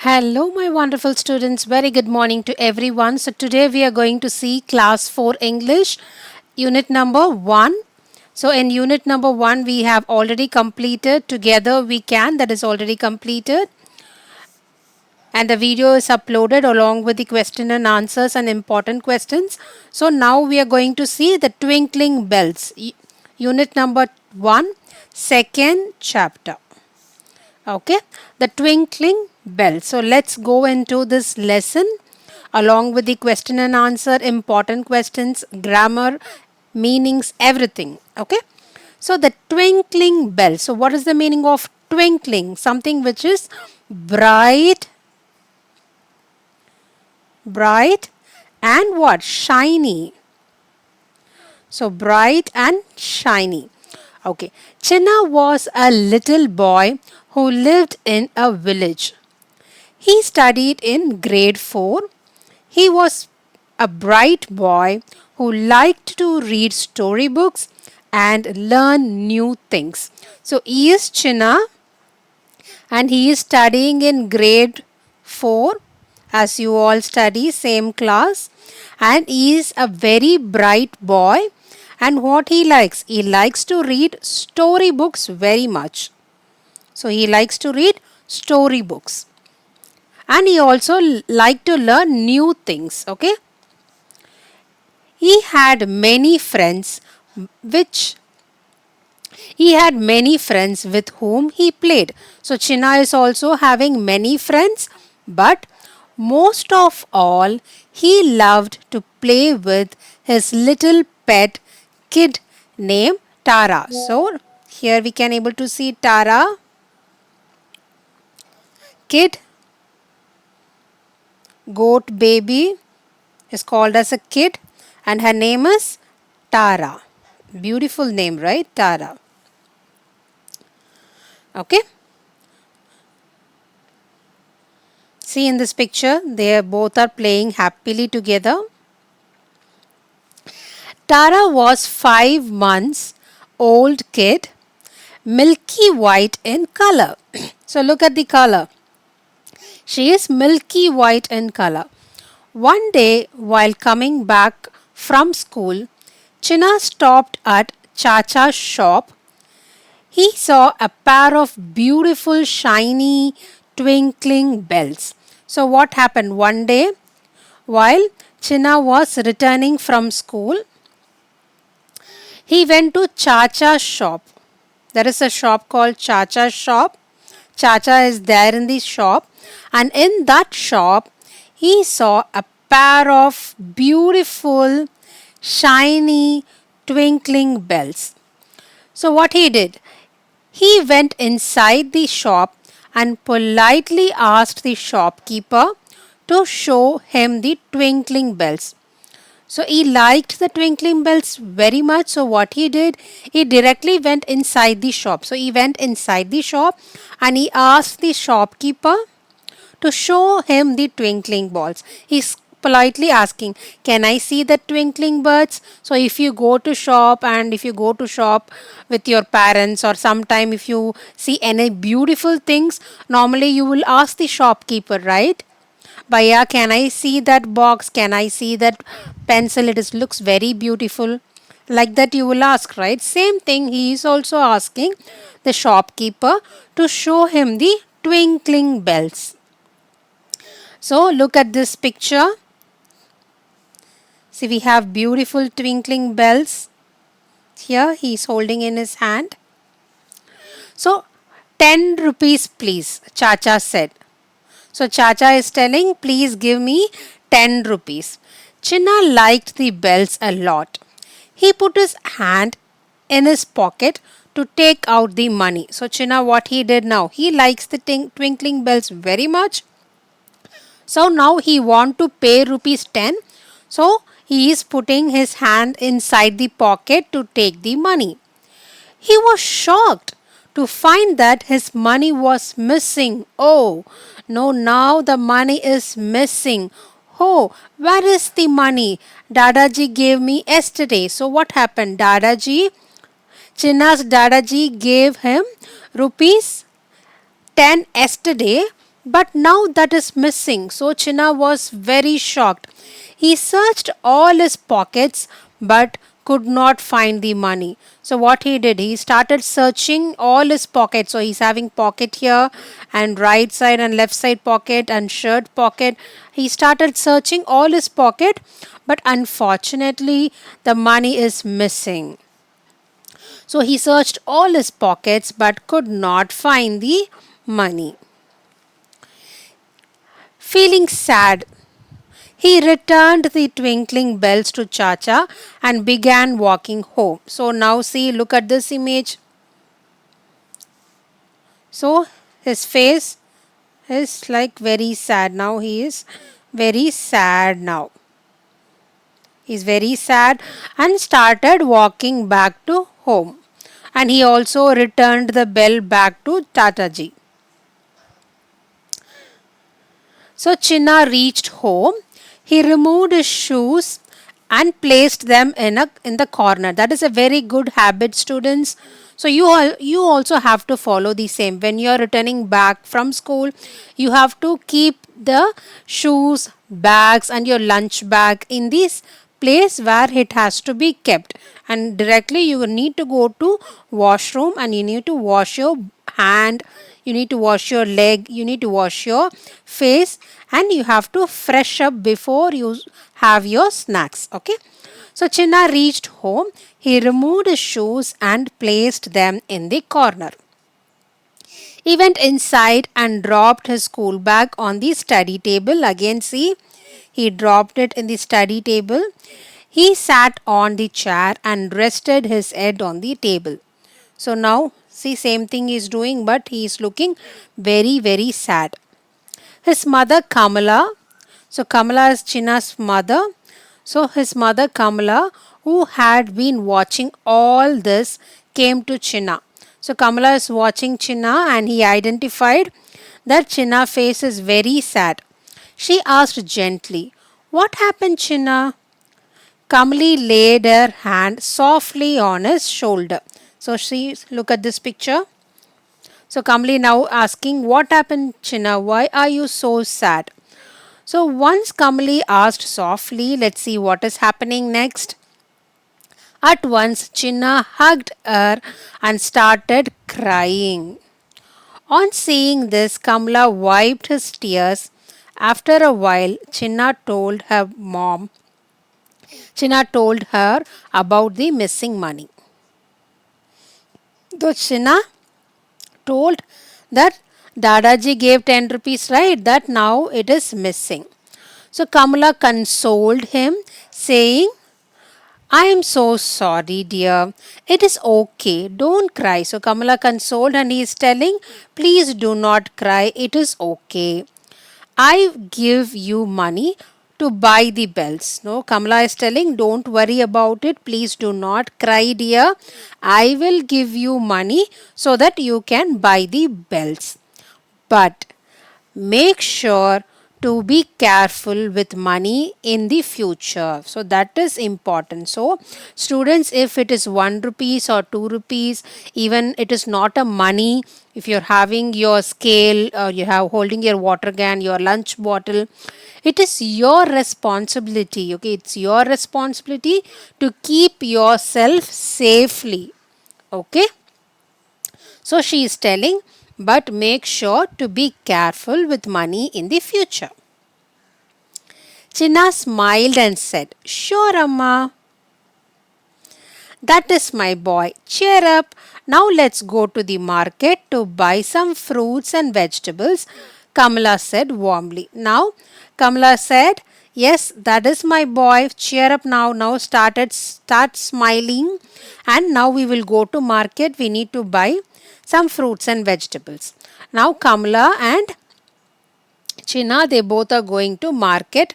Hello, my wonderful students. Very good morning to everyone. So, today we are going to see Class 4 English, Unit number 1. So, in Unit number 1, we have already completed Together We Can, that is already completed. And the video is uploaded along with the question and answers and important questions. So, now we are going to see the Twinkling Bells, Unit number 1, second chapter. Okay, the twinkling bell. So let's go into this lesson along with the question and answer, important questions, grammar, meanings, everything. Okay, so the twinkling bell. So what is the meaning of twinkling? Something which is bright, bright and what? Shiny. So bright and shiny. Okay. Chinna was a little boy who lived in a village. He studied in grade 4. He was a bright boy who liked to read storybooks and learn new things. So he is Chinna and he is studying in grade 4 as you all study same class, and he is a very bright boy. And what he likes to read storybooks very much. So he likes to read storybooks and he also like to learn new things. Okay, he had many friends which he had many friends with whom he played. So Chinna is also having many friends, but most of all he loved to play with his little pet kid named Tara. So here we can able to see Tara, kid, goat baby is called as a kid, and her name is Tara. Beautiful name, right? Tara. Okay. See in this picture, they both are playing happily together. Tara was 5 months old kid, milky white in color. So look at the color. She is milky white in color. One day, while coming back from school, Chinna stopped at Chacha's shop. He saw a pair of beautiful, shiny, twinkling bells. So, what happened one day while Chinna was returning from school? He went to Chacha's shop. There is a shop called Chacha's shop. Chacha is there in the shop, and in that shop, he saw a pair of beautiful, shiny, twinkling bells. So, what he did? He went inside the shop and politely asked the shopkeeper to show him the twinkling bells. So he liked the twinkling bells very much. So what he did, he directly went inside the shop. So he went inside the shop and he asked the shopkeeper to show him the twinkling balls. He's politely asking, can I see the twinkling birds? So if you go to shop and if you go to shop with your parents, or sometime if you see any beautiful things, normally you will ask the shopkeeper, right? Bhaiya, can I see that box? Can I see that pencil? Looks very beautiful. Like that you will ask, right? Same thing, he is also asking the shopkeeper to show him the twinkling bells. So look at this picture. See, we have beautiful twinkling bells. Here he is holding in his hand. So 10 rupees please, Chacha said. So Chacha is telling, please give me 10 rupees. Chinna liked the bells a lot. He put his hand in his pocket to take out the money. So Chinna, what he did now? He likes the twinkling bells very much. So now he want to pay rupees 10. So he is putting his hand inside the pocket to take the money. He was shocked to find that his money was missing. Oh, no, now the money is missing. Oh, where is the money Dadaji gave me yesterday? So what happened? Chinna's Dadaji gave him rupees 10 yesterday, But now that is missing. So Chinna was very shocked. He searched all his pockets but could not find the money. So what he did, he started searching all his pockets. So he's having pocket here and right side and left side pocket and shirt pocket. He started searching all his pocket, but unfortunately the money is missing. So he searched all his pockets but could not find the money. Feeling sad, he returned the twinkling bells to Chacha and began walking home. So now see, look at this image. So his face is like very sad. Now he is very sad now. He's very sad and started walking back to home. And he also returned the bell back to Tataji. So Chinna reached home. He removed his shoes and placed them in the corner. That is a very good habit, students. So you also have to follow the same. When you are returning back from school, you have to keep the shoes, bags, and your lunch bag in this place where it has to be kept. And directly you will need to go to washroom and you need to wash your hand, you need to wash your leg, you need to wash your face, and you have to fresh up before you have your snacks. Okay. So Chinna reached home. He removed his shoes and placed them in the corner. He went inside and dropped his school bag on the study table. Again, see, he dropped it in the study table. He sat on the chair and rested his head on the table. So now, see, same thing he is doing, but he is looking very, very sad. His mother Kamala, so Kamala is Chinna's mother. So his mother Kamala, who had been watching all this, came to Chinna. So Kamala is watching Chinna and he identified that Chinna face is very sad. She asked gently, "What happened, Chinna?" Kamali laid her hand softly on his shoulder. So she look at this picture. So Kamali now asking, "What happened, Chinna? Why are you so sad?" So once Kamali asked softly, let's see what is happening next. At once Chinna hugged her and started crying. On seeing this, Kamala wiped his tears. After a while, Chinna told her about the missing money. Though Chinna told that Dadaji gave 10 rupees, right? That now it is missing. So Kamala consoled him, saying, "I am so sorry, dear. It is okay. Don't cry." So Kamala consoled and he is telling, "Please do not cry. It is okay. I give you money to buy the bells." No, Kamala is telling, "Don't worry about it. Please do not cry, dear. I will give you money so that you can buy the bells. But make sure to be careful with money in the future." So that is important. So students, if it is 1 rupees or 2 rupees, even it is not a money, if you're having your scale or you have holding your water can, your lunch bottle, it is your responsibility. Okay, it's your responsibility to keep yourself safely. Okay. So she is telling, but make sure to be careful with money in the future. Chinna smiled and said, "Sure, Amma. That is my boy. Cheer up. Now let's go to the market to buy some fruits and vegetables," Kamala said warmly. Now, Kamala said, "Yes, that is my boy. Cheer up now. Now start smiling. And now we will go to market. We need to buy some fruits and vegetables." Now Kamala and Chinna, they both are going to market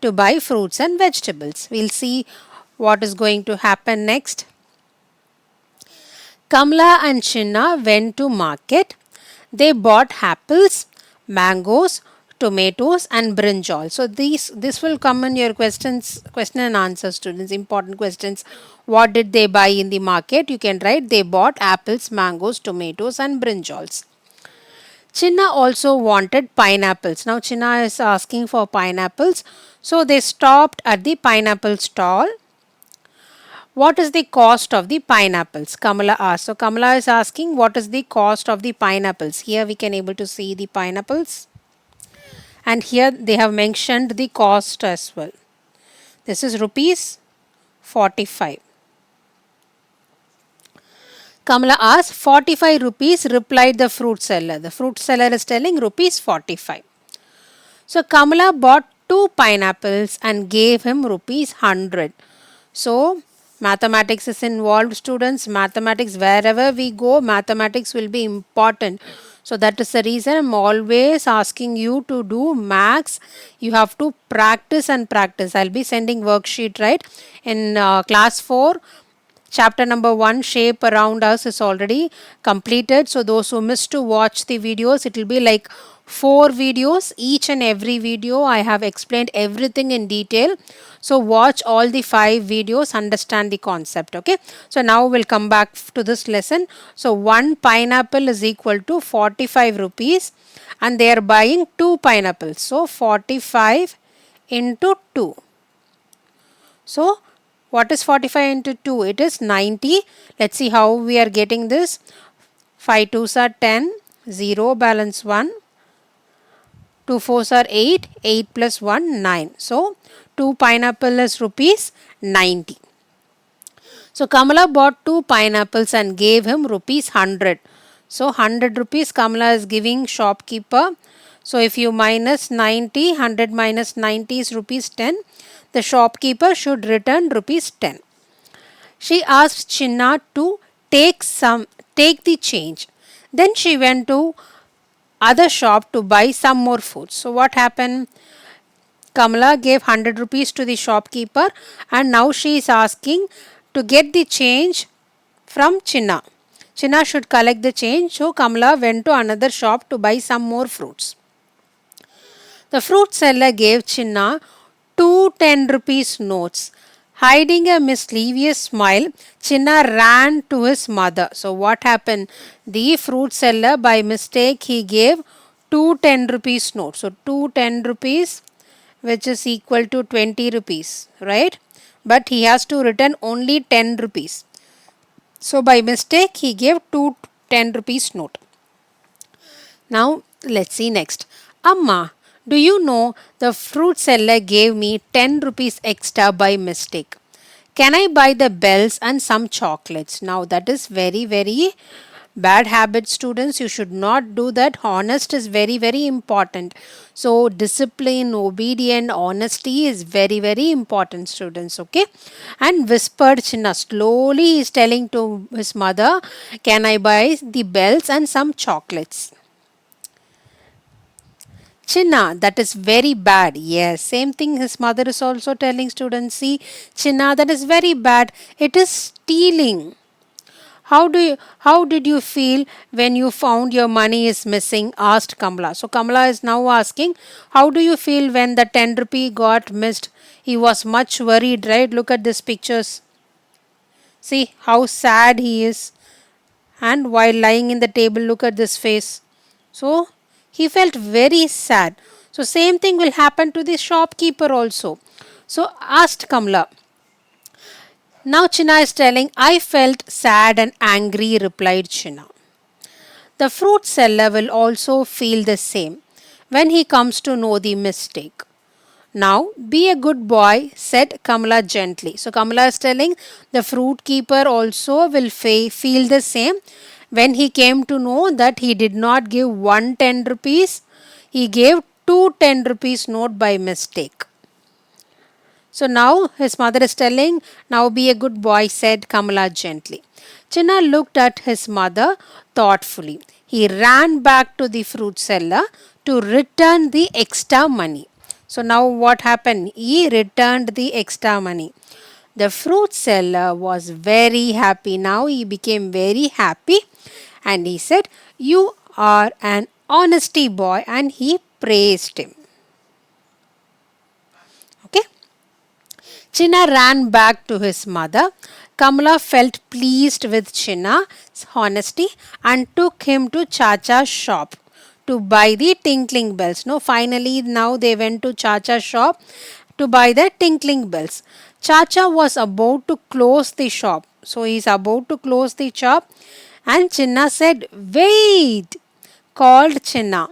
to buy fruits and vegetables. We'll see what is going to happen next. Kamla and Chinna went to market. They bought apples, mangoes, tomatoes and brinjal. So this will come in your question and answer, students. Important questions. What did they buy in the market? You can write they bought apples, mangoes, tomatoes and brinjals. Chinna also wanted pineapples. Now Chinna is asking for pineapples. So they stopped at the pineapple stall. What is the cost of the pineapples? Kamala asked. So Kamala is asking what is the cost of the pineapples. Here we can able to see the pineapples. And here they have mentioned the cost as well. This is rupees 45. Kamala asked 45 rupees, replied the fruit seller. The fruit seller is telling rupees 45. So Kamala bought 2 pineapples and gave him rupees 100. So mathematics is involved, students. Mathematics, wherever we go, mathematics will be important. So that is the reason I'm always asking you to do maths. You have to practice and practice. I'll be sending worksheet, right, in class 4. Chapter number 1, shape around us, is already completed. So those who missed to watch the videos, it will be like 4 videos. Each and every video I have explained everything in detail. So watch all the 5 videos, understand the concept. Okay. So now we'll come back to this lesson. So 1 pineapple is equal to 45 rupees and they are buying 2 pineapples. So 45 into 2. So what is 45 into 2? It is 90. Let's see how we are getting this. 5 2s are 10, 0 balance 1. 2 4s are 8, 8 plus 1, 9. So 2 pineapple is rupees 90. So Kamala bought 2 pineapples and gave him rupees 100. So 100 rupees Kamala is giving shopkeeper. So if you minus 90, 100 minus 90 is rupees 10. The shopkeeper should return rupees 10. She asked Chinna to take the change. Then she went to other shop to buy some more food. So what happened? Kamala gave 100 rupees to the shopkeeper and now she is asking to get the change from Chinna. Chinna should collect the change. So Kamala went to another shop to buy some more fruits. The fruit seller gave Chinna 2 10 rupees notes. Hiding a mischievous smile, Chinna ran to his mother. So what happened? The fruit seller, by mistake, he gave 2 10 rupees notes. So 2 10 rupees, which is equal to 20 rupees, right? But he has to return only 10 rupees. So by mistake, he gave 2 10 rupees note. Now let's see next. Amma, do you know the fruit seller gave me 10 rupees extra by mistake? Can I buy the bells and some chocolates? Now that is very bad habit, students. You should not do that. Honest is very important. So discipline, obedient, honesty is very important, students. Okay. And whispered Chinna, slowly he is telling to his mother, can I buy the bells and some chocolates? Chinna, that is very bad. Yes, same thing his mother is also telling students. See, Chinna, that is very bad. It is stealing. How did you feel when you found your money is missing? Asked Kamala. So Kamala is now asking, how do you feel when the 10 rupee got missed? He was much worried, right? Look at these pictures. See how sad he is. And while lying in the table, look at this face. So he felt very sad. So same thing will happen to the shopkeeper also. So asked Kamala. Now Chinna is telling, I felt sad and angry, replied Chinna. The fruit seller will also feel the same when he comes to know the mistake. Now be a good boy, said Kamala gently. So Kamala is telling the fruit keeper also will feel the same when he came to know that he did not give 1 10 rupees, he gave 2 10 rupees note by mistake. So now his mother is telling, now be a good boy, said Kamala gently. Chinna looked at his mother thoughtfully. He ran back to the fruit seller to return the extra money. So now what happened? He returned the extra money. The fruit seller was very happy. Now he became very happy and he said, you are an honesty boy, and he praised him. Okay. Chinna ran back to his mother. Kamala felt pleased with Chinna's honesty and took him to Chacha's shop to buy the tinkling bells. No, finally now they went to Chacha's shop to buy the tinkling bells. Chacha was about to close the shop. So he's about to close the shop and Chinna said, "Wait!" called Chinna.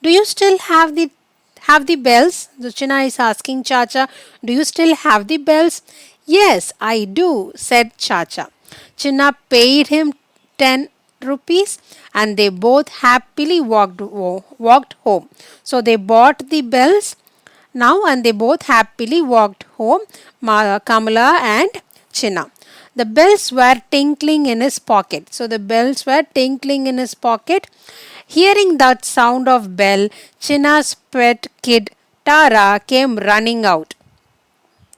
"Do you still have the bells?" So Chinna is asking Chacha, "Do you still have the bells?" "Yes, I do," said Chacha. Chinna paid him 10 rupees and they both happily walked home. So they bought the bells now and they both happily walked home, Kamala and Chinna. The bells were tinkling in his pocket. So the bells were tinkling in his pocket. Hearing that sound of bell, Chinna's pet kid Tara came running out.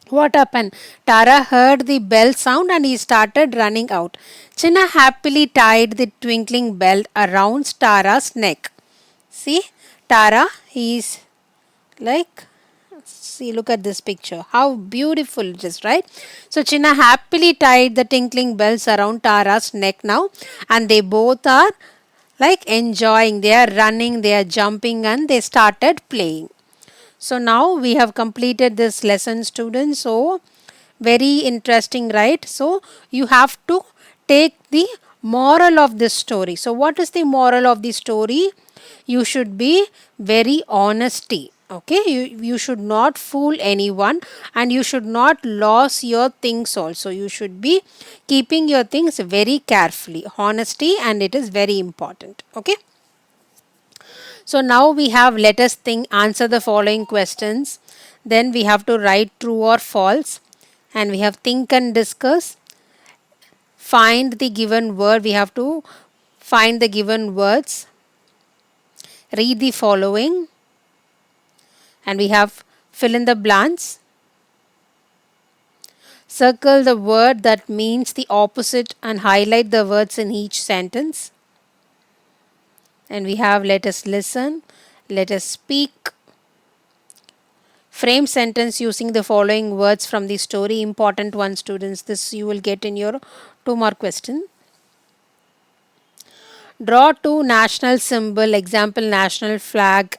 What happened? Tara heard the bell sound and he started running out. Chinna happily tied the twinkling bell around Tara's neck. See, Tara, he's like, see, look at this picture. How beautiful it is, right? So Chinna happily tied the tinkling bells around Tara's neck now, and they both are like enjoying. They are running, they are jumping, and they started playing. So now we have completed this lesson, students. So very interesting, right? So you have to take the moral of this story. So what is the moral of the story? You should be very honesty. Okay, you should not fool anyone and you should not lose your things also. You should be keeping your things very carefully. Honesty, and it is very important. Okay. So now we have, let us think, answer the following questions. Then we have to write true or false. And we have think and discuss. Find the given word. We have to find the given words. Read the following. And we have fill in the blanks. Circle the word that means the opposite and highlight the words in each sentence. And we have let us listen, let us speak. Frame sentence using the following words from the story. Important one, students. This you will get in your 2-mark question. Draw 2 national symbol, example national flag,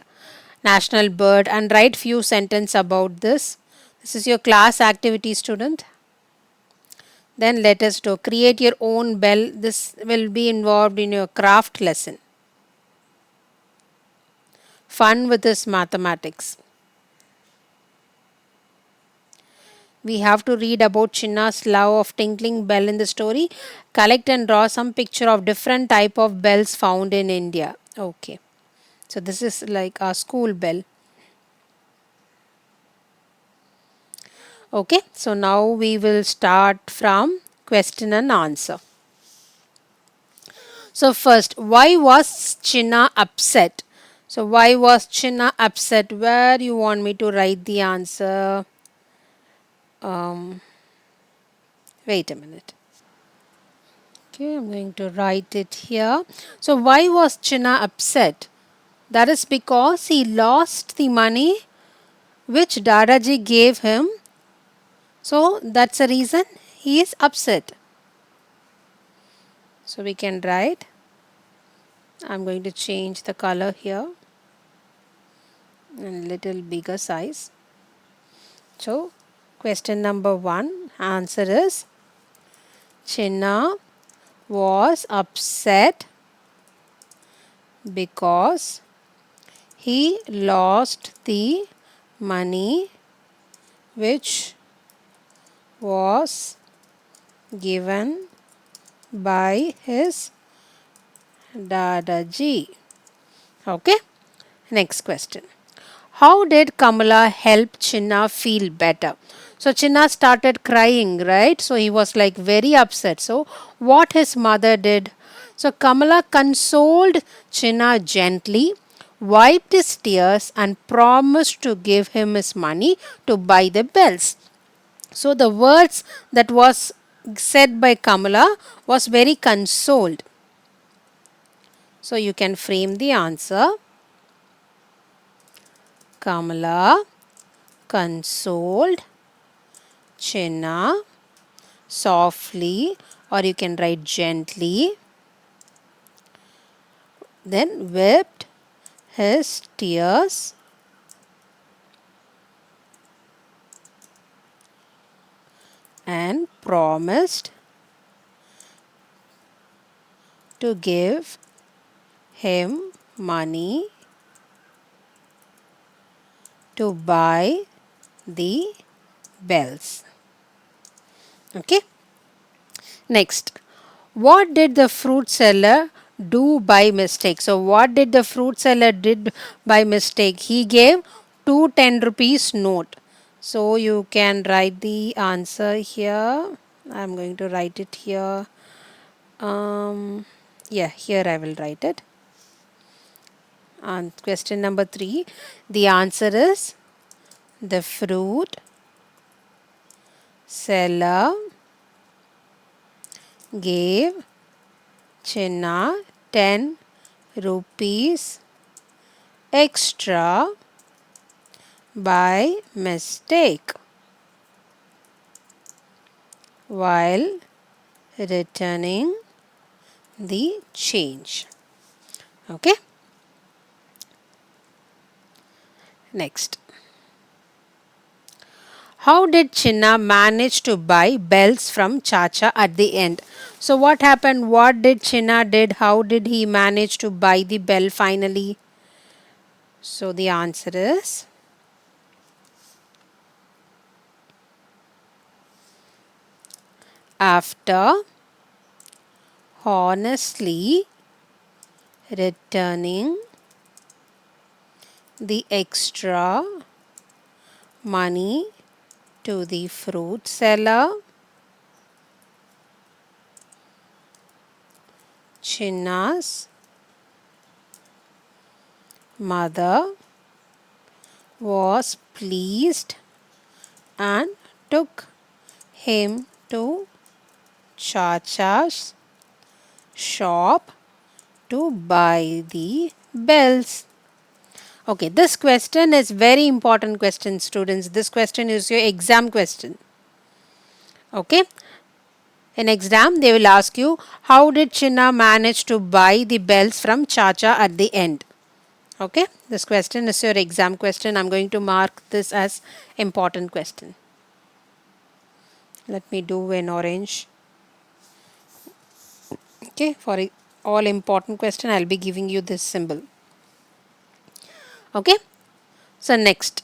national bird, and write few sentences about this. This is your class activity, student. Then let us do create your own bell. This will be involved in your craft lesson. Fun with this mathematics. We have to read about Chinna's love of tinkling bell in the story. Collect and draw some picture of different type of bells found in India. Okay. So this is like a school bell. Okay. So now we will start from question and answer. So first, why was Chinna upset? So why was Chinna upset? Where you want me to write the answer? Wait a minute. Okay, I'm going to write it here. So why was Chinna upset? That is because he lost the money which Dadaji gave him. So that's the reason he is upset. So we can write. I'm going to change the color here and little bigger size. So question number 1, answer is Chinna was upset because he lost the money which was given by his Dadaji. Okay. Next question. How did Kamala help Chinna feel better? So Chinna started crying, right? So he was like very upset. So what his mother did? So Kamala consoled Chinna gently, wiped his tears and promised to give him his money to buy the bells. So the words that was said by Kamala was very consoled. So you can frame the answer. Kamala consoled Chinna softly, or you can write gently, then whipped his tears and promised to give him money to buy the bells. Okay. Next, what did the fruit seller do by mistake? So, what did the fruit seller did by mistake? He gave two 10 rupees note. So, you can write the answer here. I'm going to write it here. Yeah, here I will write it. And question number 3, the answer is the fruit seller gave Chinna 10 rupees extra by mistake while returning the change. Okay. Next. How did Chinna manage to buy bells from Chacha at the end? So what happened? What did Chinna did? How did he manage to buy the bell finally? So the answer is after honestly returning the extra money to the fruit seller, Chinna's mother was pleased and took him to Chacha's shop to buy the bells. Okay, this question is very important question, students. This question is your exam question. Okay. In exam, they will ask you, how did Chinna manage to buy the bells from Chacha at the end? Okay, this question is your exam question. I'm going to mark this as important question. Let me do an orange. Okay, for all important question, I'll be giving you this symbol. Okay, so next.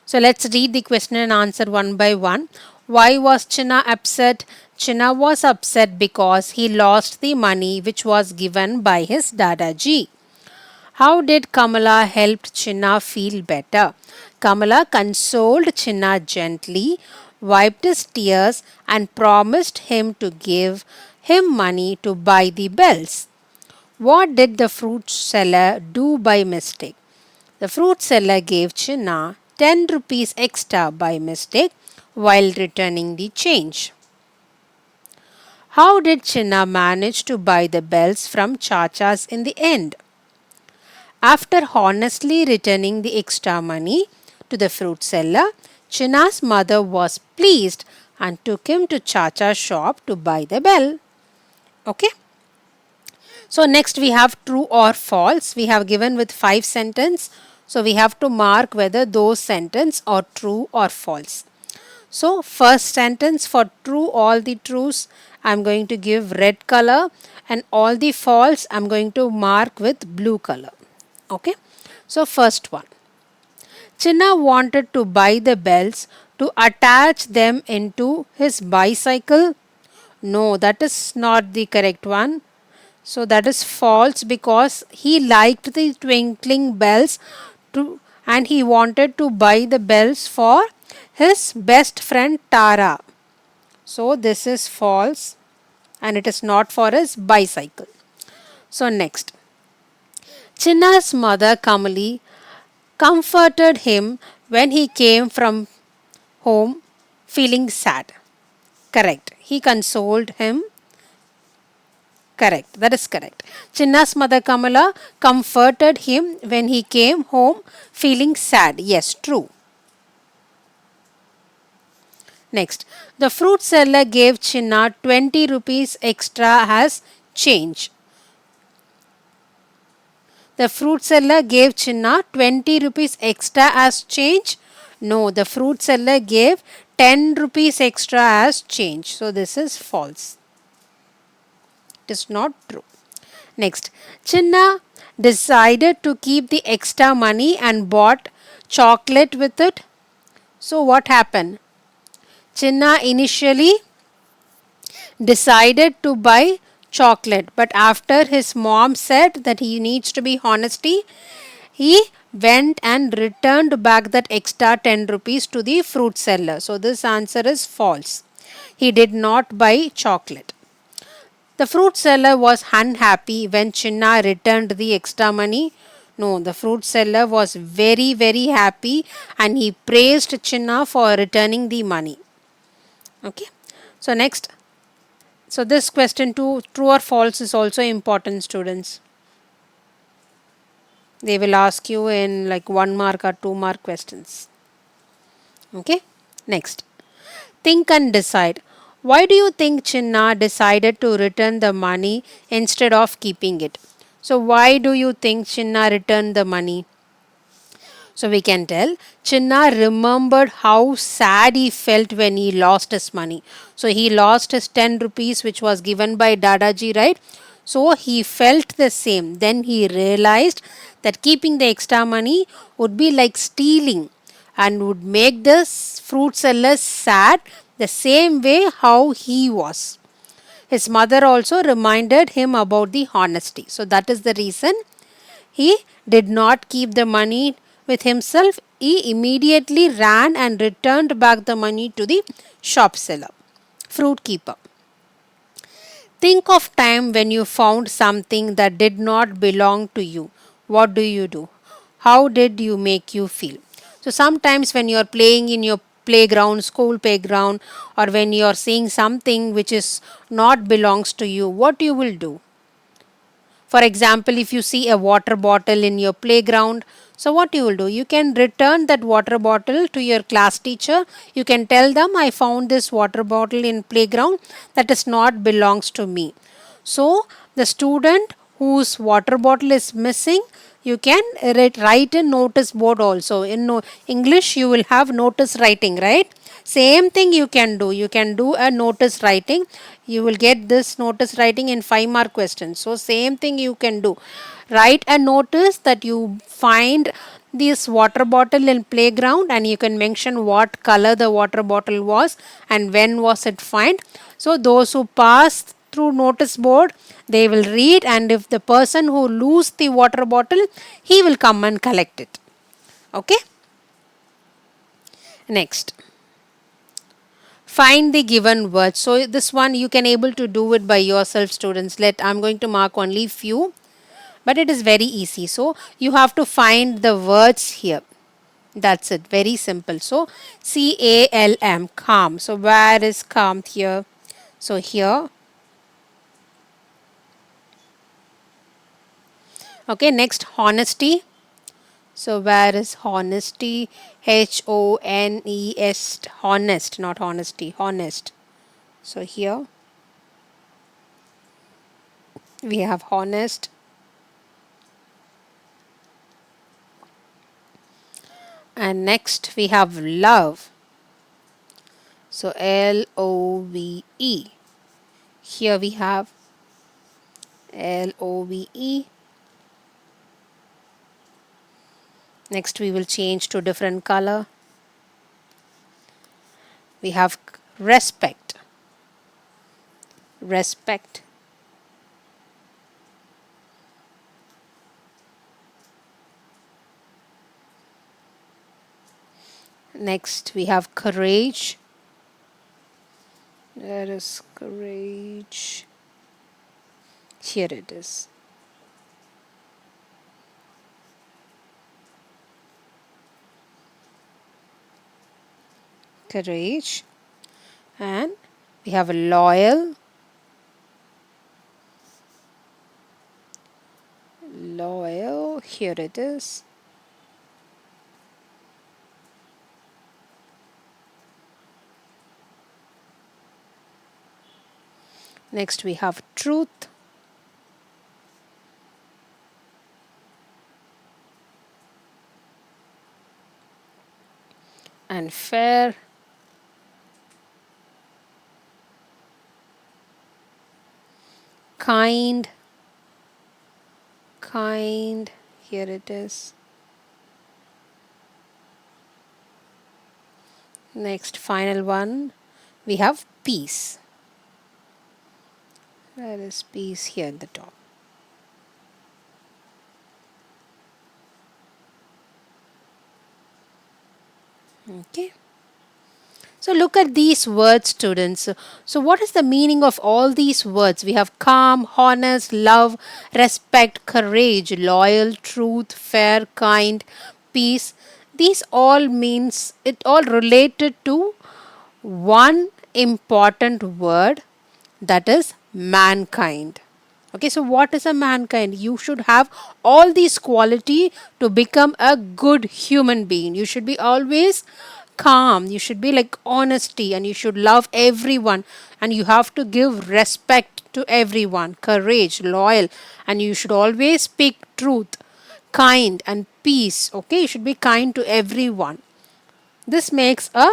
So let's read the question and answer one by one. Why was Chinna upset? Chinna was upset because he lost the money which was given by his Dadaji. How did Kamala help Chinna feel better? Kamala consoled Chinna gently, wiped his tears, and promised him to give him money to buy the bells. What did the fruit seller do by mistake? The fruit seller gave Chinna 10 rupees extra by mistake while returning the change. How did Chinna manage to buy the bells from Chacha's in the end? After honestly returning the extra money to the fruit seller, Chinna's mother was pleased and took him to Chacha's shop to buy the bell. Okay. So next we have true or false. We have given with 5 sentences. So we have to mark whether those sentences are true or false. So first sentence, for true, all the truths I am going to give red color, and all the false I am going to mark with blue color. Okay. So first one. Chinna wanted to buy the bells to attach them into his bicycle. No, that is not the correct one. So that is false because he liked the twinkling bells and he wanted to buy the bells for his best friend Tara. So this is false and it is not for his bicycle. So next. Chinna's mother Kamali comforted him when he came from home feeling sad. Correct. He consoled him. Correct. That is correct. Chinna's mother Kamala comforted him when he came home feeling sad. Yes, true. Next. The fruit seller gave Chinna 20 rupees extra as change. The fruit seller gave Chinna 20 rupees extra as change. No, the fruit seller gave 10 rupees extra as change. So this is false. It is not true. Next, Chinna decided to keep the extra money and bought chocolate with it. So what happened? Chinna initially decided to buy chocolate, but after his mom said that he needs to be honesty, he went and returned back that extra 10 rupees to the fruit seller. So this answer is false. He did not buy chocolate. The fruit seller was unhappy when Chinna returned the extra money. No, the fruit seller was very, very happy and he praised Chinna for returning the money. Okay. So next. So this question to true or false is also important, students. They will ask you in like 1 mark or 2 mark questions. Okay. Next. Think and decide. Why do you think Chinna decided to return the money instead of keeping it? So why do you think Chinna returned the money? So we can tell Chinna remembered how sad he felt when he lost his money. So he lost his 10 rupees which was given by Dadaji, right? So he felt the same. Then he realized that keeping the extra money would be like stealing and would make the fruit seller sad the same way how he was. His mother also reminded him about the honesty. So that is the reason he did not keep the money with himself. He immediately ran and returned back the money to the shop seller, fruit keeper. Think of time when you found something that did not belong to you. What do you do? How did you make you feel? So sometimes when you are playing in your playground, school playground, or when you are seeing something which is not belongs to you, what you will do? For example, if you see a water bottle in your playground, so what you will do? You can return that water bottle to your class teacher. You can tell them, I found this water bottle in playground that is not belongs to me. So the student whose water bottle is missing, you can write a notice board also. In English, you will have notice writing, right? Same thing you can do. You can do a notice writing. You will get this notice writing in 5 mark questions. So same thing you can do. Write a notice that you find this water bottle in playground and you can mention what color the water bottle was and when was it found. So those who pass through notice board, they will read, and if the person who lose the water bottle, he will come and collect it. Okay. Next, find the given words. So this one you can able to do it by yourself, students. I'm going to mark only few, but it is very easy. So you have to find the words here. That's it. Very simple. So CALM, calm. So where is calm here? So here. Okay. Next, honesty. So where is honesty? HONEST. Honest, not honesty. Honest. So here we have honest. And next we have love. So LOVE. Here we have LOVE. Next we will change to different color. We have respect. Respect. Next we have courage. There is courage. Here it is. Courage. And we have loyal. Loyal. Here it is. Next we have truth. and fair. Kind, kind, here it is. Next, final one, we have peace. Where is peace? Here at the top. Okay. So look at these words, students. So what is the meaning of all these words? We have calm, honest, love, respect, courage, loyal, truth, fair, kind, peace. These all means it all related to one important word, that is mankind. Okay, so what is a mankind? You should have all these quality to become a good human being. You should be always calm, you should be like honesty, and you should love everyone, and you have to give respect to everyone, courage, loyal, and you should always speak truth, kind and peace. Okay, you should be kind to everyone. This makes a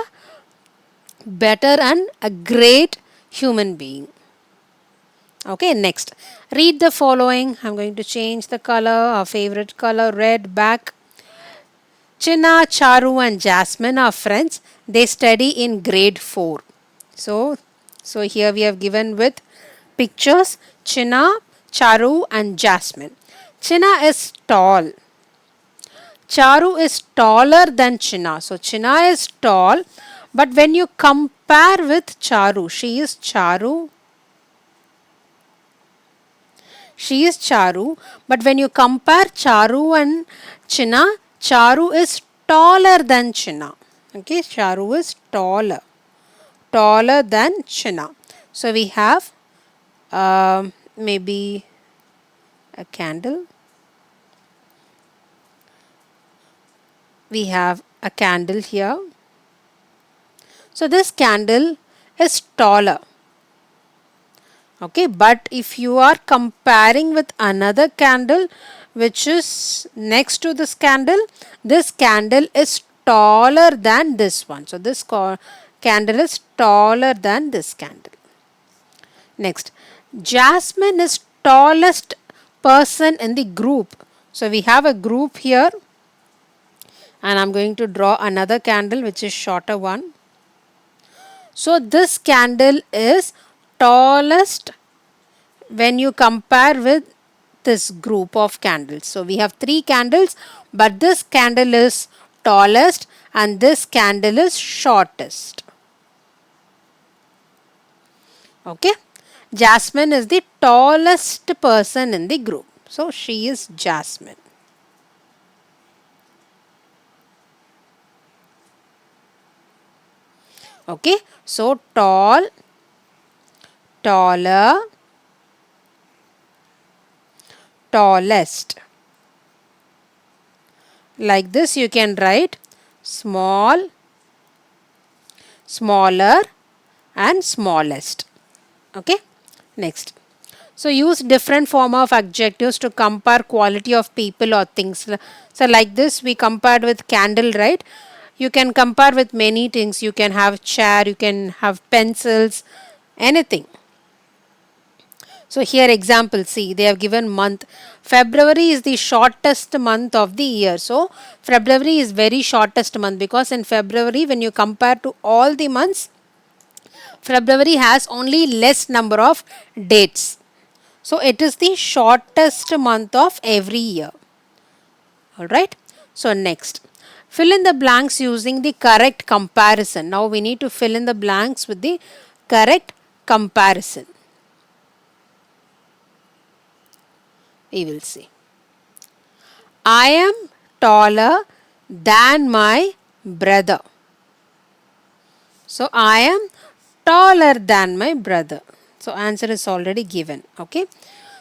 better and a great human being. Okay, next. Read the following. I'm going to change the color, our favorite color, red back. Chinna, Charu, and Jasmine are friends. They study in grade 4. So, so here we have given with pictures Chinna, Charu, and Jasmine. Chinna is tall. Charu is taller than Chinna. So Chinna is tall, but when you compare with Charu, she is Charu, but when you compare Charu and Chinna, Charu is taller than Chinna. Okay, Charu is taller than Chinna. So we have maybe a candle. We have a candle here. So this candle is taller. Okay, but if you are comparing with another candle which is next to this candle is taller than this one. So this candle is taller than this candle. Next, Jasmine is tallest person in the group. So we have a group here, and I'm going to draw another candle which is shorter one. So this candle is tallest when you compare with this group of candles. So we have 3 candles, but this candle is tallest and this candle is shortest. Okay. Jasmine is the tallest person in the group. So she is Jasmine. Okay. So tall, taller, tallest. Like this you can write small, smaller and smallest. Okay. Next. So use different form of adjectives to compare quality of people or things. So like this we compared with candle, right? You can compare with many things. You can have chair, you can have pencils, anything. So here example, see they have given month. February is the shortest month of the year. So February is very shortest month because in February when you compare to all the months, February has only less number of dates. So it is the shortest month of every year. Alright. So next, fill in the blanks using the correct comparison. Now we need to fill in the blanks with the correct comparison. We will see. I am taller than my brother. So I am taller than my brother. So answer is already given. Okay.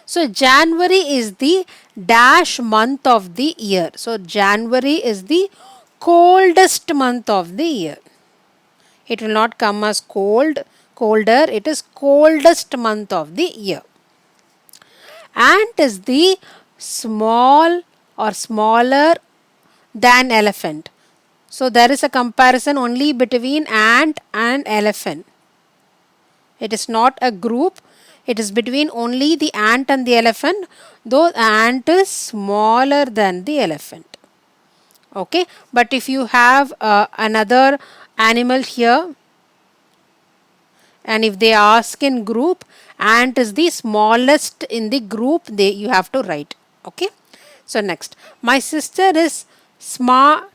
So January is the dash month of the year. So January is the coldest month of the year. It will not come as colder. It is coldest month of the year. Ant is the small or smaller than elephant. So there is a comparison only between ant and elephant. It is not a group. It is between only the ant and the elephant, though the ant is smaller than the elephant. Okay, but if you have another animal here, and if they ask in group, ant is the smallest in the group, you have to write. Okay, so next, my sister is smart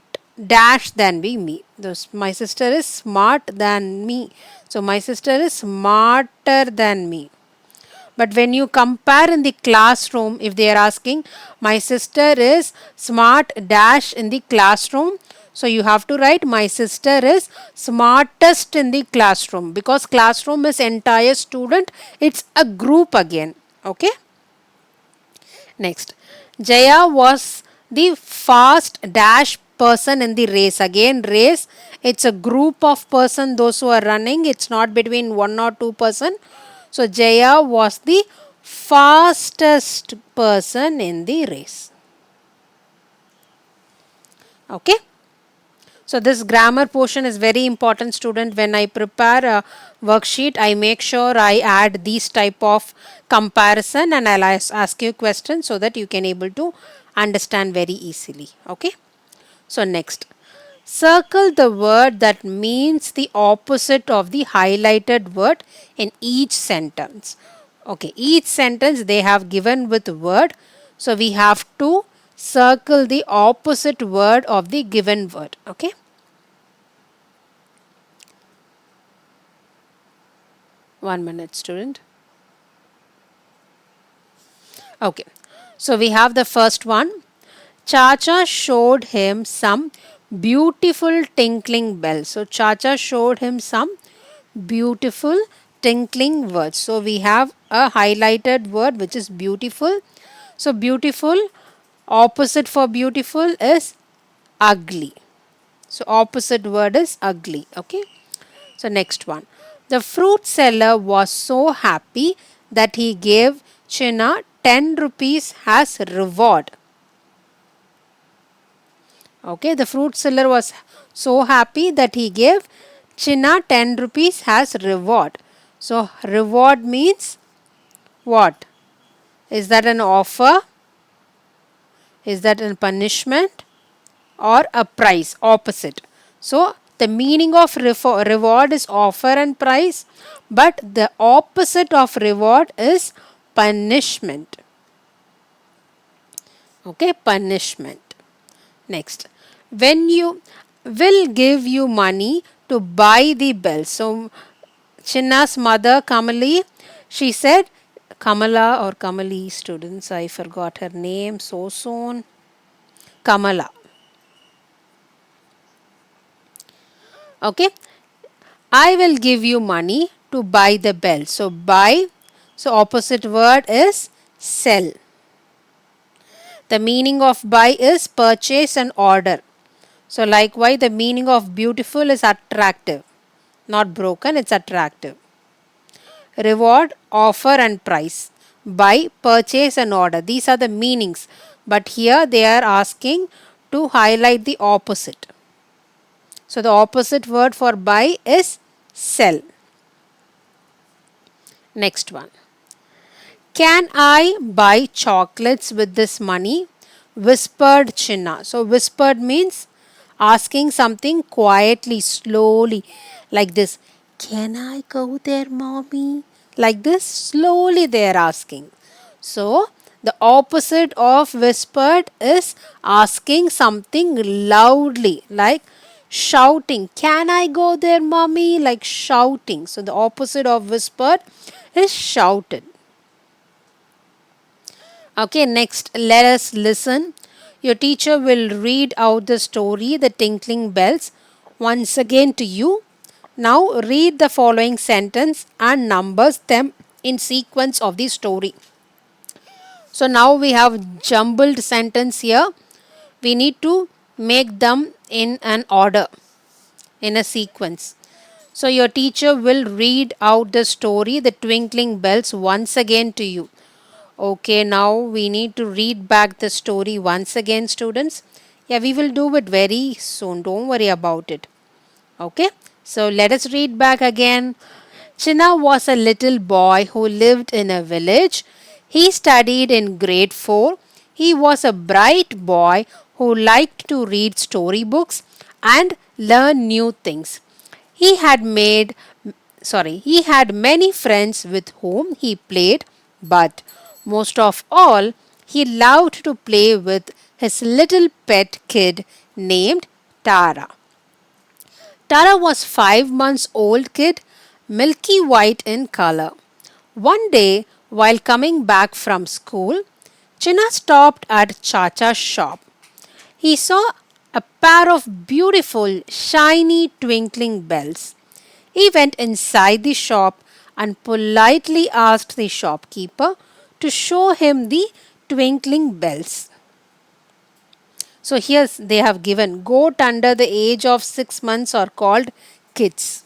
dash than me. My sister is smart than me. So my sister is smarter than me. But when you compare in the classroom, if they are asking, my sister is smart dash in the classroom. So you have to write, my sister is smartest in the classroom, because classroom is entire student. It's a group again. Okay. Next, Jaya was the fast dash person in the race. Again, race, it's a group of person, those who are running. It's not between one or two person. So Jaya was the fastest person in the race. Okay. So this grammar portion is very important, student. When I prepare a worksheet, I make sure I add these type of comparison, and I'll ask you questions so that you can able to understand very easily. Okay. So next, circle the word that means the opposite of the highlighted word in each sentence. Okay, each sentence they have given with word. So we have to circle the opposite word of the given word. Okay. One minute, student. Okay. So we have the first one. Chacha showed him some beautiful tinkling bells. So Chacha showed him some beautiful tinkling words. So we have a highlighted word which is beautiful. So beautiful, opposite for beautiful is ugly. So opposite word is ugly. Okay. So next one. The fruit seller was so happy that he gave Chinna 10 rupees as reward. Okay, the fruit seller was so happy that he gave Chinna 10 rupees as reward. So reward means what? Is that an offer? Is that a punishment? Or a prize? Opposite. So the meaning of reward is offer and prize, but the opposite of reward is punishment. Okay, punishment. Next, when you will give you money to buy the bell. So Chinna's mother Kamali, she said, Kamala or Kamali, students, I forgot her name so soon. Kamala. Okay, I will give you money to buy the bell. So buy, so opposite word is sell. The meaning of buy is purchase and order. So likewise, the meaning of beautiful is attractive. Not broken, it's attractive. Reward, offer and price. Buy, purchase and order. These are the meanings. But here they are asking to highlight the opposite. So the opposite word for buy is sell. Next one. Can I buy chocolates with this money? Whispered Chinna. So whispered means asking something quietly, slowly, like this. Can I go there, mommy? Like this, slowly they are asking. So the opposite of whispered is asking something loudly, like shouting. Can I go there, mommy? Like shouting. So the opposite of whispered is shouted. Okay, next let us listen. Your teacher will read out the story, The Tinkling Bells, once again to you. Now read the following sentence and numbers them in sequence of the story. So now we have jumbled sentence here. We need to make them in an order, in a sequence. So your teacher will read out the story, The Twinkling Bells, once again to you. Okay, now we need to read back the story once again, students. Yeah, we will do it very soon. Don't worry about it. Okay, so let us read back again. Chinna was a little boy who lived in a village. He studied in grade 4. He was a bright boy who liked to read storybooks and learn new things. He had made he had many friends with whom he played, but most of all, he loved to play with his little pet kid named Tara. Tara was 5 months old kid, milky white in color. One day, while coming back from school, Chinna stopped at Chacha's shop. He saw a pair of beautiful, shiny, twinkling bells. He went inside the shop and politely asked the shopkeeper to show him the twinkling bells. So here they have given goat under the age of 6 months are called kids.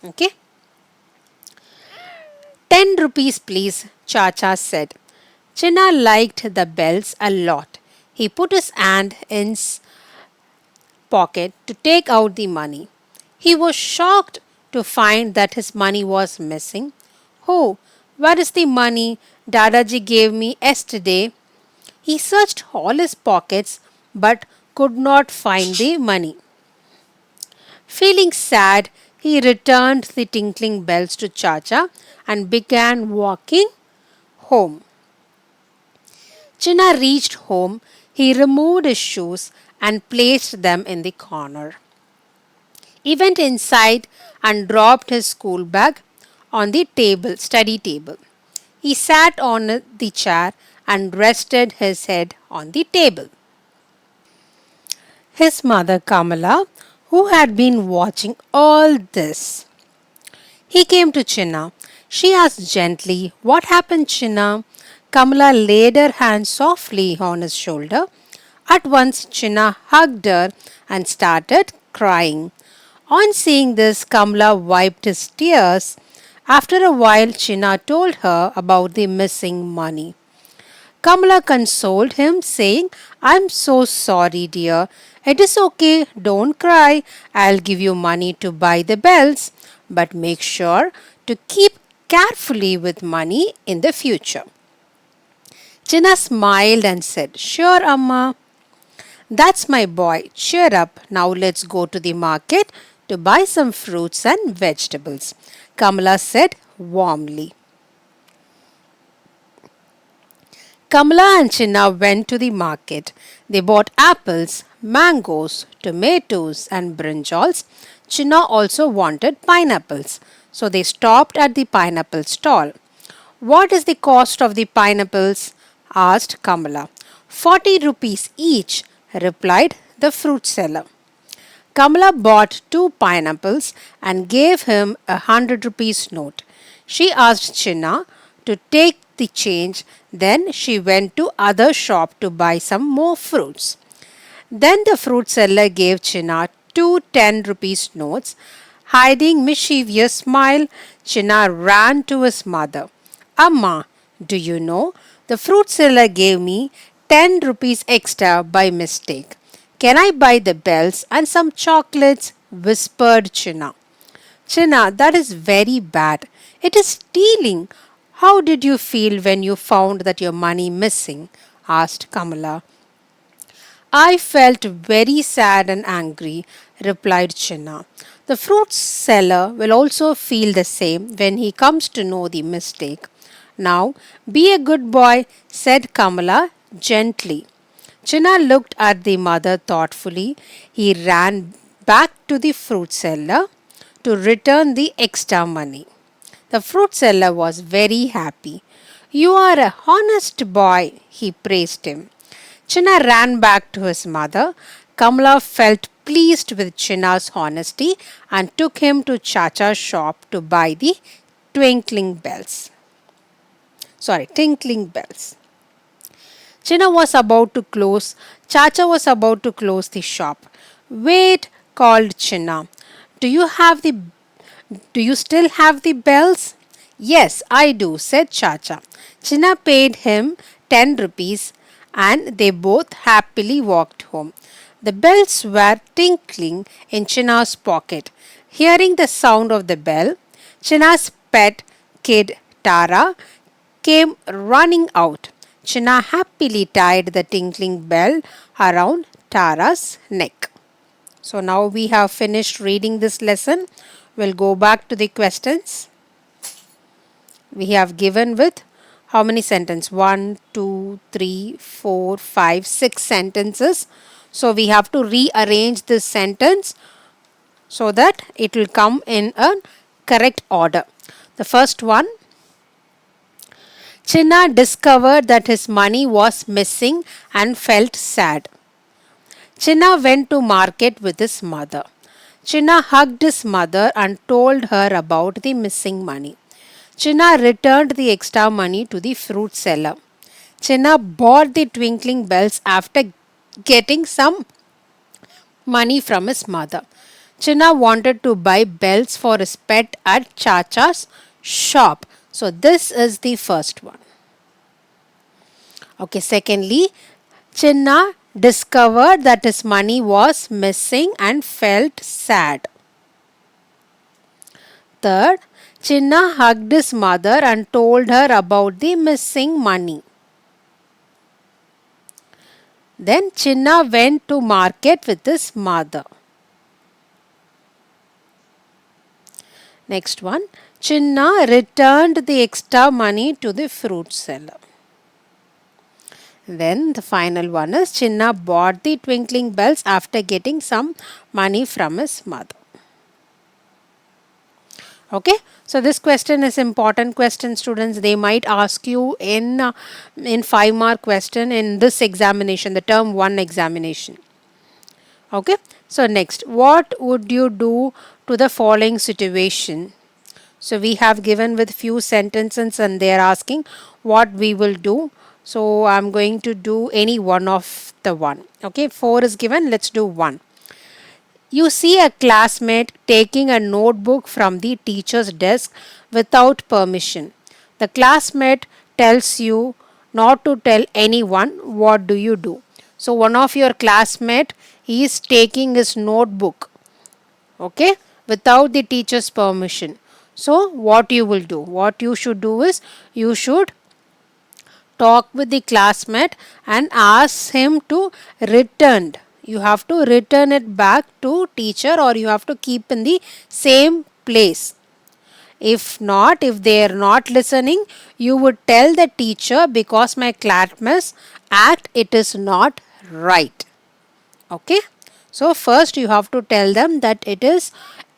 Okay. 10 rupees please, Chacha said. Chinna liked the bells a lot. He put his hand in his pocket to take out the money. He was shocked to find that his money was missing. Oh, where is the money Dadaji gave me yesterday? He searched all his pockets but could not find the money. Feeling sad, he returned the tinkling bells to Chacha and began walking home. Chinna reached home. He removed his shoes and placed them in the corner. He went inside and dropped his school bag on the study table. He sat on the chair and rested his head on the table. His mother Kamala, who had been watching all this, he came to Chinna. She asked gently, "What happened, Chinna?" Kamala laid her hand softly on his shoulder. At once, Chinna hugged her and started crying. On seeing this, Kamala wiped his tears. After a while, Chinna told her about the missing money. Kamala consoled him, saying, "I'm so sorry, dear. It is okay, don't cry. I'll give you money to buy the bells, but make sure to keep carefully with money in the future." Chinna smiled and said, "Sure, Amma. That's my boy. Cheer up. Now let's go to the market to buy some fruits and vegetables," Kamala said warmly. Kamala and Chinna went to the market. They bought apples, mangoes, tomatoes, and brinjals. Chinna also wanted pineapples, so they stopped at the pineapple stall. "What is the cost of the pineapples?" asked Kamala. 40 rupees each, replied the fruit seller. Kamala bought 2 pineapples and gave him a 100 rupees note. She asked Chinna to take the change. Then she went to other shop to buy some more fruits. Then the fruit seller gave Chinna two 10 rupees notes. Hiding mischievous smile, Chinna ran to his mother. "Amma, do you know the fruit seller gave me 10 rupees extra by mistake. Can I buy the bells and some chocolates?" whispered Chinna. "Chinna, that is very bad. It is stealing. How did you feel when you found that your money missing?" asked Kamala. "I felt very sad and angry," replied Chinna. "The fruit seller will also feel the same when he comes to know the mistake. Now, be a good boy," said Kamala gently. Chinna looked at the mother thoughtfully. He ran back to the fruit seller to return the extra money. The fruit seller was very happy. "You are a honest boy," he praised him. Chinna ran back to his mother. Kamala felt pleased with Chinna's honesty and took him to Chacha's shop to buy the twinkling bells. Tinkling bells. Chinna was about to close. Chacha was about to close the shop. "Wait," called Chinna. "Do you have the Do you still have the bells?" "Yes, I do," said Chacha. Chinna paid him 10 rupees and they both happily walked home. The bells were tinkling in China's pocket. Hearing the sound of the bell, China's pet kid Tara came running out. China happily tied the tinkling bell around Tara's neck. So now we have finished reading this lesson. We'll go back to the questions. We have given with how many sentences? 1, 2, 3, 4, 5, 6 sentences. So we have to rearrange this sentence so that it will come in a correct order. The first one, Chinna discovered that his money was missing and felt sad. Chinna went to market with his mother. Chinna hugged his mother and told her about the missing money. Chinna returned the extra money to the fruit seller. Chinna bought the twinkling bells after getting some money from his mother. Chinna wanted to buy bells for his pet at Chacha's shop. So this is the first one. Okay, secondly, Chinna discovered that his money was missing and felt sad. Third, Chinna hugged his mother and told her about the missing money. Then Chinna went to market with his mother. Next one, Chinna returned the extra money to the fruit seller. Then the final one is Chinna bought the twinkling bells after getting some money from his mother. Okay, so this question is important question, students. They might ask you in 5-mark question in this examination, the term 1 examination. Okay, so next, what would you do to the following situation? So we have given with few sentences and they are asking what we will do. So I'm going to do any one of the one. Okay, 4 is given. Let's do 1. You see a classmate taking a notebook from the teacher's desk without permission. The classmate tells you not to tell anyone. What do you do? So one of your classmate is taking his notebook, okay, without the teacher's permission. So what you will do? What you should do is you should talk with the classmate and ask him to return. You have to return it back to teacher or you have to keep in the same place. If not, if they are not listening, you would tell the teacher because my classmates act it is not right. Okay. So first you have to tell them that it is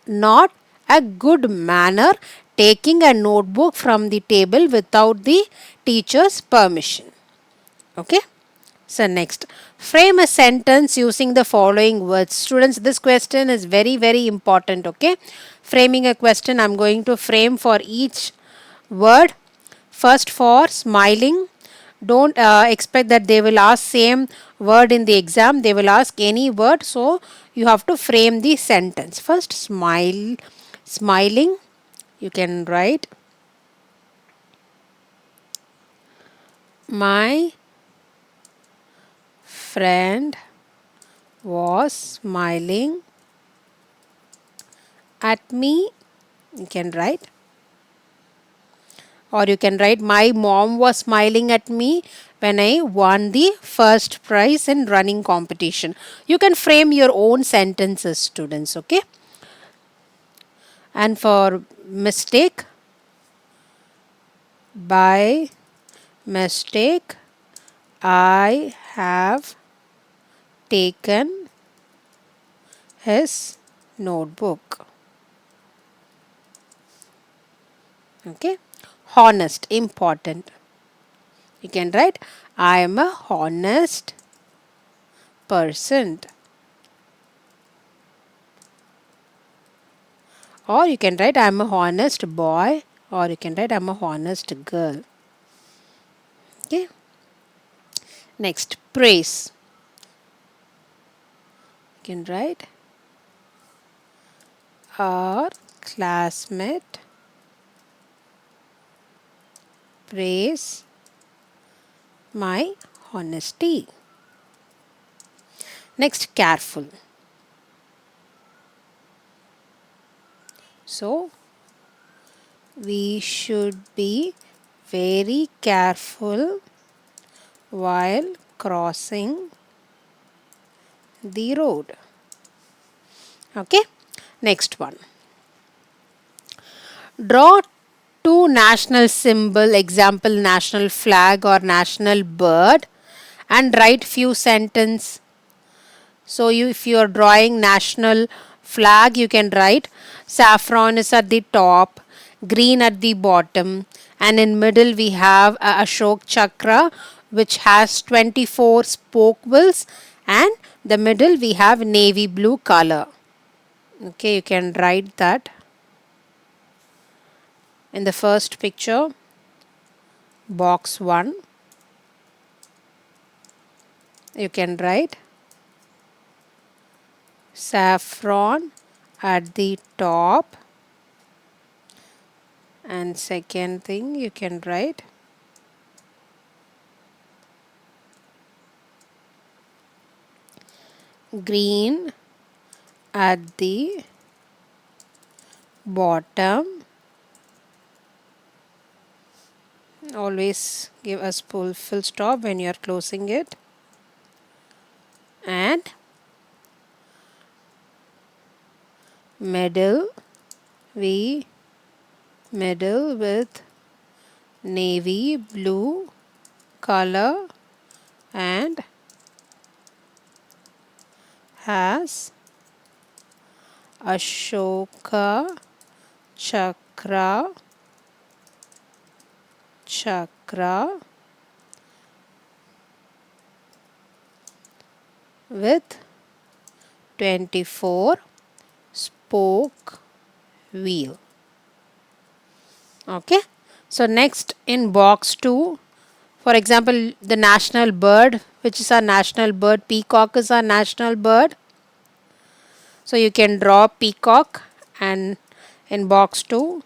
not a good manner taking a notebook from the table without the teacher's permission. Okay. So next, frame a sentence using the following words. Students, this question is very important. Okay. Framing a question, I am going to frame for each word. First for smiling. Don't expect that they will ask same word in the exam. They will ask any word. So you have to frame the sentence. First, smiling. You can write, my friend was smiling at me. You can write. Or you can write, my mom was smiling at me when I won the first prize in running competition. You can frame your own sentences, students, okay? And for mistake, by mistake, I have taken his notebook. Okay? Honest, important. You can write, I am a honest person. Or you can write, I am a honest boy. Or you can write, I am a honest girl. Okay. Next, praise. You can write, our classmate praise my Honesty. Next, careful. So, we should be very careful while crossing the road. Okay, next one. Draw two national symbol, example national flag or national bird, and write few sentence. So if you are drawing national flag, you can write saffron is at the top, green at the bottom, and in middle we have a Ashok chakra which has 24 spoke wheels, and the middle we have navy blue color. Okay, you can write that. In the first picture, box 1, you can write saffron at the top, and second thing you can write green at the bottom. Always give us full stop when you are closing it, and middle with navy blue color and has Ashoka chakra with 24 spoke wheel. Okay, so next in box 2, for example, the national bird, which is our national bird, peacock is our national bird. So you can draw peacock, and in box 2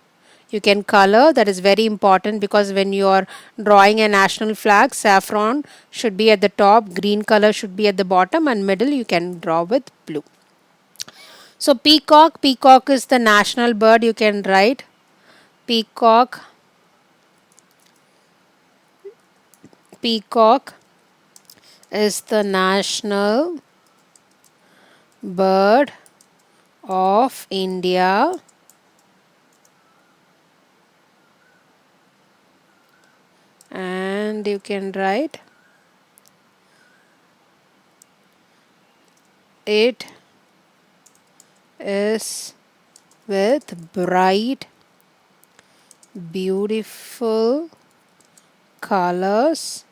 you can color. That is very important because when you are drawing a national flag, saffron should be at the top, green color should be at the bottom, and middle you can draw with blue. So peacock is the national bird. You can write peacock is the national bird of India. And you can write it is with bright, beautiful colors,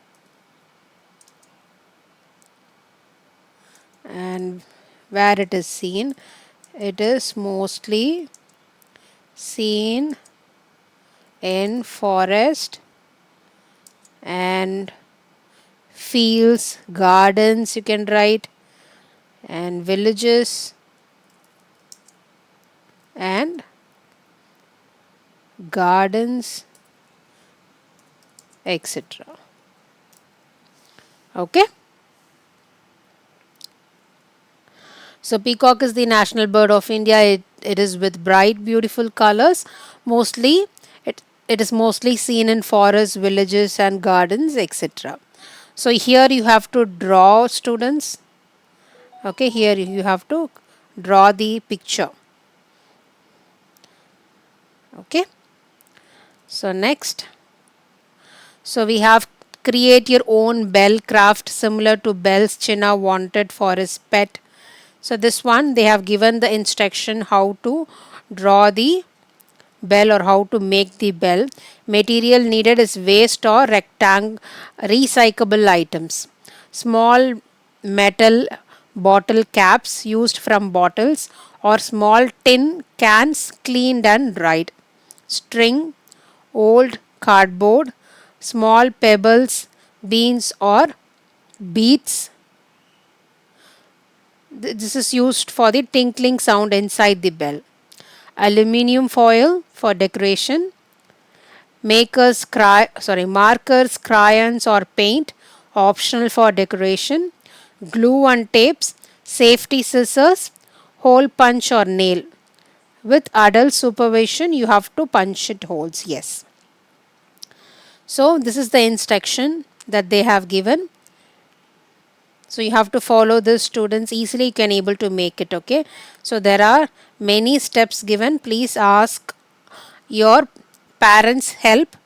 and where it is seen, it is mostly seen in forest and fields, gardens, you can write, and villages and gardens, etc. Okay. So peacock is the national bird of India. It is with bright, beautiful colors. Mostly, it is mostly seen in forests, villages, and gardens, etc. So here you have to draw, students. Okay, here you have to draw the picture. Okay. So next, so we have create your own bell craft similar to Bell's China wanted for his pet. So this one they have given the instruction how to draw the bell or how to make the bell. Material needed is waste or recyclable items. Small metal bottle caps used from bottles or small tin cans cleaned and dried. String, old cardboard, small pebbles, beans or beads. This is used for the tinkling sound inside the bell. Aluminium foil for decoration. Markers, crayons or paint optional for decoration, glue and tapes, safety scissors, hole punch or nail. With adult supervision, you have to punch it holes. Yes. So this is the instruction that they have given. So you have to follow this, students. Easily you can able to make it. Okay. So there are many steps given. Please ask your parents help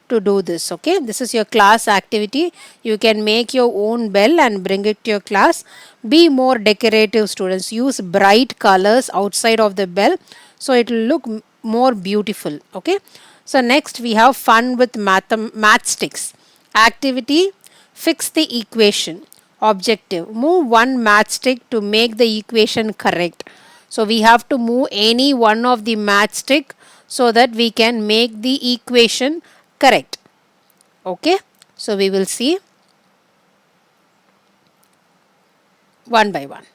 to do this. Okay, this is your class activity. You can make your own bell and bring it to your class. Be more decorative, students. Use bright colors outside of the bell so it will look more beautiful. Okay, so next we have fun with matchsticks activity. Fix the equation. Objective, move one matchstick to make the equation correct. So we have to move any one of the matchstick so that we can make the equation correct. Okay, so we will see one by one.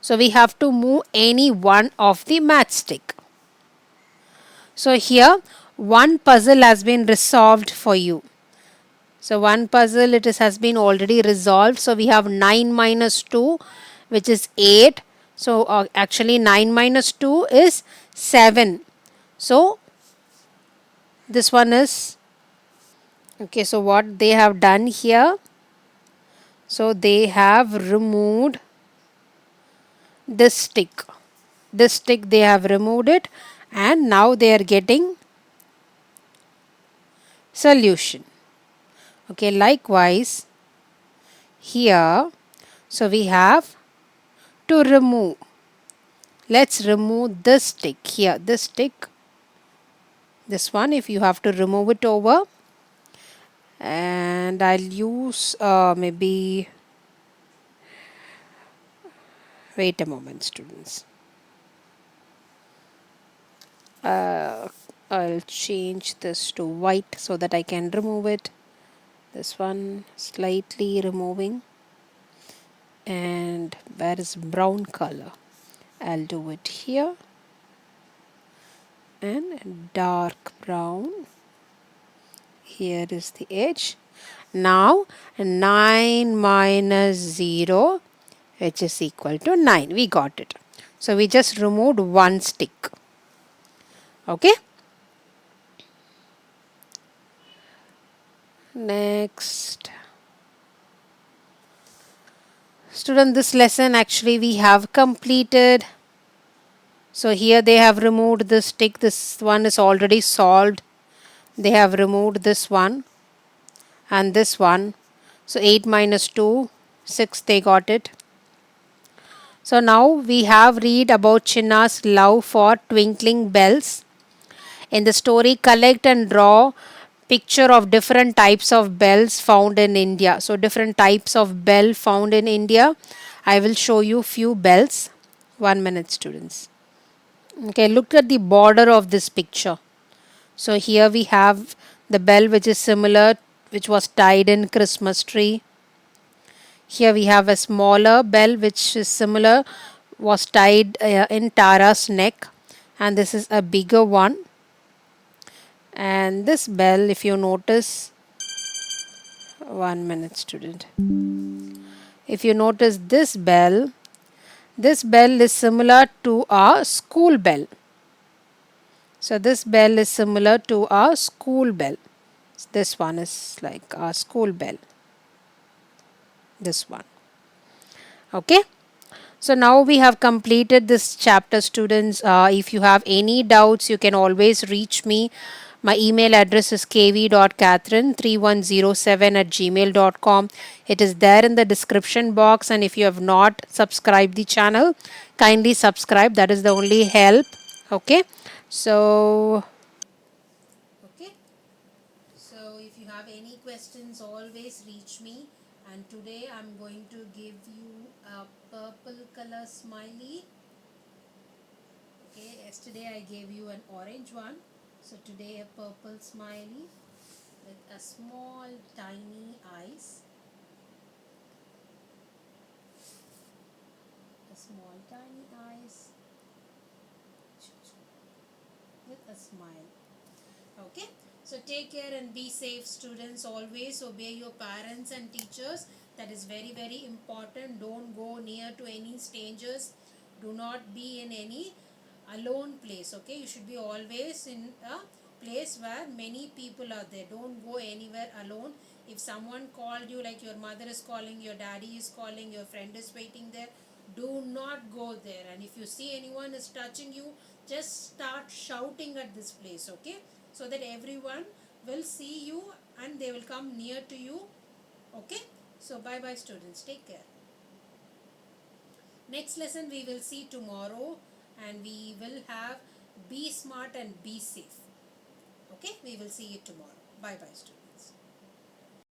So we have to move any one of the matchstick. So here one puzzle has been resolved for you. So one puzzle has been already resolved. So we have 9 minus 2, which is 8. So actually 9 minus 2 is 7. So this one is okay. So what they have done here, so they have removed this stick. This stick they have removed it, and now they are getting solution. Okay, likewise here, so we have to remove. Let's remove this stick here. This stick, this one, if you have to remove it over, and I'll use maybe, wait a moment, students. I'll change this to white so that I can remove it. This one slightly removing, and where is brown color? I'll do it here, and dark brown. Here is the edge. Now 9 minus 0, which is equal to 9. We got it. So we just removed one stick. Okay. Next. Student, this lesson actually we have completed. So here they have removed this stick. This one is already solved. They have removed this one and this one. So 8 minus 2, 6, they got it. So now we have read about Chinna's love for twinkling bells. In the story, collect and draw picture of different types of bells found in India. So different types of bell found in India. I will show you few bells. 1 minute, students. Okay, look at the border of this picture. So here we have the bell which is similar, which was tied in Christmas tree. Here we have a smaller bell which is similar, was tied in Tara's neck, and this is a bigger one. And this bell, if you notice, 1 minute, student. If you notice this bell is similar to our school bell. So this bell is similar to our school bell. This one is like our school bell. This one. Okay. So now we have completed this chapter, students. If you have any doubts, you can always reach me. My email address is kv.catherine3107@gmail.com. It is there in the description box, and if you have not subscribed the channel, kindly subscribe. That is the only help. Okay. So okay. So if you have any questions, always reach me. And today I'm going to give you a purple color smiley. Okay, yesterday I gave you an orange one. So today a purple smiley with a small tiny eyes. A small tiny eyes with a smile. Okay, So take care and be safe, students. Always obey your parents and teachers. That is very, very important. Don't go near to any strangers. Do not be in any alone place. Okay, you should be always in a place where many people are there. Don't go anywhere alone. If someone called you, like your mother is calling, your daddy is calling, your friend is waiting there, do not go there. And if you see anyone is touching you, just start shouting at this place. Okay, so that everyone will see you and they will come near to you. Okay, so bye bye, students. Take care. Next lesson we will see tomorrow, and we will have be smart and be safe. Okay, we will see you tomorrow. Bye bye, students.